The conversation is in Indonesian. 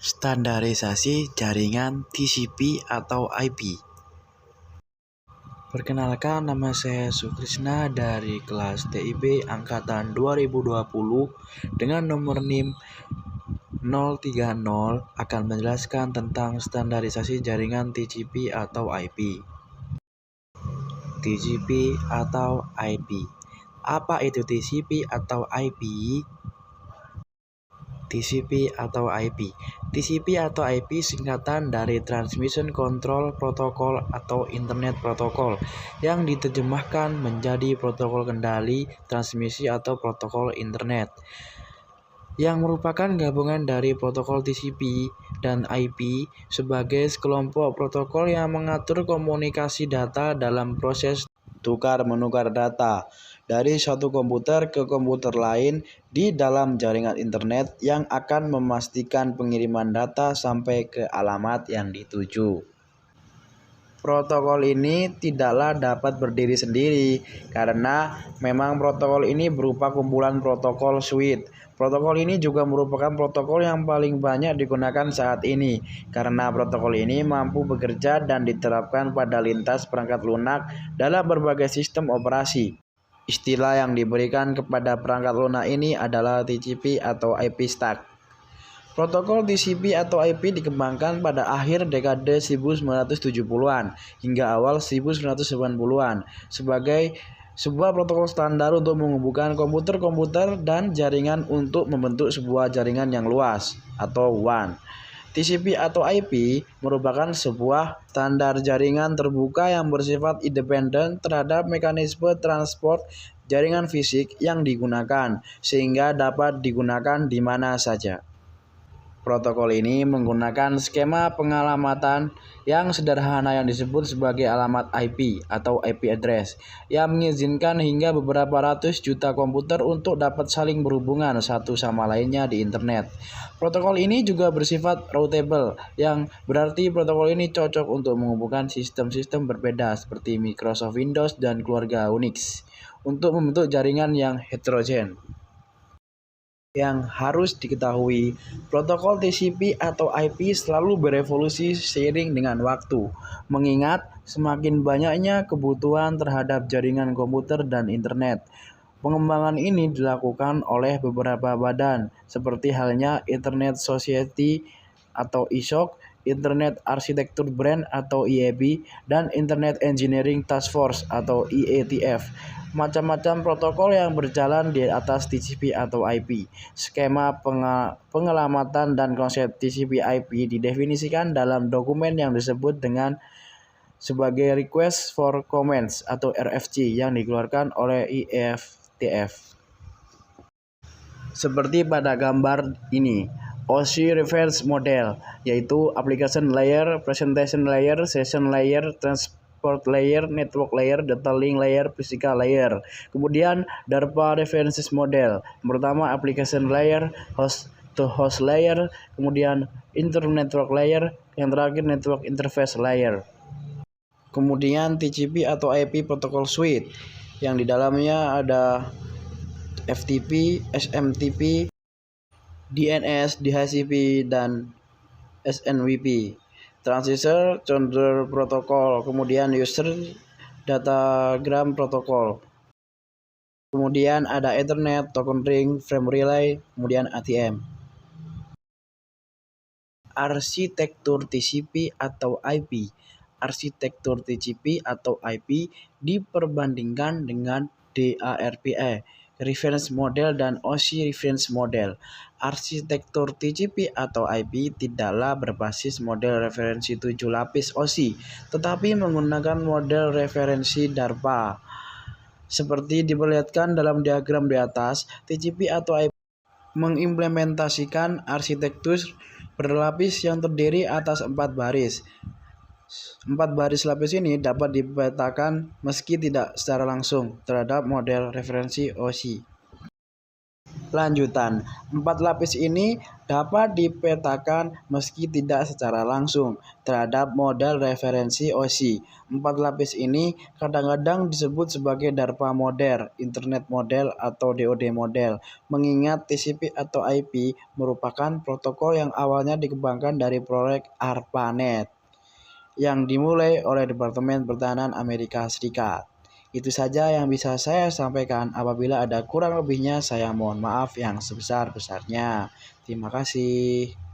Standarisasi jaringan TCP atau IP. Perkenalkan, nama saya Sukrisna dari kelas TIB angkatan 2020 dengan nomor NIM 030 akan menjelaskan tentang standarisasi jaringan TCP atau IP. TCP atau IP. Apa itu TCP atau IP? TCP atau IP. TCP atau IP singkatan dari Transmission Control Protocol atau Internet Protocol yang diterjemahkan menjadi protokol kendali transmisi atau protokol internet, yang merupakan gabungan dari protokol TCP dan IP sebagai sekelompok protokol yang mengatur komunikasi data dalam proses tukar-menukar data dari satu komputer ke komputer lain di dalam jaringan internet yang akan memastikan pengiriman data sampai ke alamat yang dituju. Protokol ini tidaklah dapat berdiri sendiri karena memang protokol ini berupa kumpulan protokol suite. Protokol ini juga merupakan protokol yang paling banyak digunakan saat ini karena protokol ini mampu bekerja dan diterapkan pada lintas perangkat lunak dalam berbagai sistem operasi. Istilah yang diberikan kepada perangkat lunak ini adalah TCP atau IP stack. Protokol TCP atau IP dikembangkan pada akhir dekade 1970-an hingga awal 1990-an sebagai sebuah protokol standar untuk menghubungkan komputer-komputer dan jaringan untuk membentuk sebuah jaringan yang luas atau WAN. TCP atau IP merupakan sebuah standar jaringan terbuka yang bersifat independen terhadap mekanisme transport jaringan fisik yang digunakan, sehingga dapat digunakan di mana saja. Protokol ini menggunakan skema pengalamatan yang sederhana yang disebut sebagai alamat IP atau IP address yang mengizinkan hingga beberapa ratus juta komputer untuk dapat saling berhubungan satu sama lainnya di internet. Protokol ini juga bersifat routable, yang berarti protokol ini cocok untuk menghubungkan sistem-sistem berbeda seperti Microsoft Windows dan keluarga Unix untuk membentuk jaringan yang heterogen. Yang harus diketahui, protokol TCP atau IP selalu berevolusi seiring dengan waktu, mengingat semakin banyaknya kebutuhan terhadap jaringan komputer dan internet. Pengembangan ini dilakukan oleh beberapa badan, seperti halnya Internet Society atau ISOC, Internet Architecture Brand atau IEB, dan Internet Engineering Task Force atau IETF. Macam-macam protokol yang berjalan di atas TCP atau IP. Skema pengelamatan dan konsep TCP IP didefinisikan dalam dokumen yang disebut dengan sebagai Request for Comments atau RFC yang dikeluarkan oleh IETF. Seperti pada gambar ini, OSI reference model, yaitu application layer, presentation layer, session layer, transport layer, network layer, data link layer, physical layer. Kemudian DARPA references model. Pertama application layer, host to host layer, kemudian inter-network layer, yang terakhir network interface layer. Kemudian TCP atau IP protocol suite, yang di dalamnya ada FTP, SMTP, DNS, DHCP, dan SNWP. Transistor Controller Protocol, kemudian User Datagram Protocol. Kemudian ada Ethernet, Token Ring, Frame Relay, kemudian ATM. Arsitektur TCP atau IP. Arsitektur TCP atau IP diperbandingkan dengan DARPA, reference model, dan OSI reference model. Arsitektur TCP atau IP tidaklah berbasis model referensi 7 lapis OSI, tetapi menggunakan model referensi DARPA. Seperti diperlihatkan dalam diagram di atas, TCP atau IP mengimplementasikan arsitektur berlapis yang terdiri atas 4 baris. 4 baris lapis ini dapat dipetakan meski tidak secara langsung terhadap model referensi OSI. Lanjutan, 4 lapis ini dapat dipetakan meski tidak secara langsung terhadap model referensi OSI. 4 lapis ini kadang-kadang disebut sebagai DARPA model, Internet model, atau DoD model, mengingat TCP atau IP merupakan protokol yang awalnya dikembangkan dari proyek ARPANET yang dimulai oleh Departemen Pertahanan Amerika Serikat. Itu saja yang bisa saya sampaikan. Apabila ada kurang lebihnya, saya mohon maaf yang sebesar-besarnya. Terima kasih.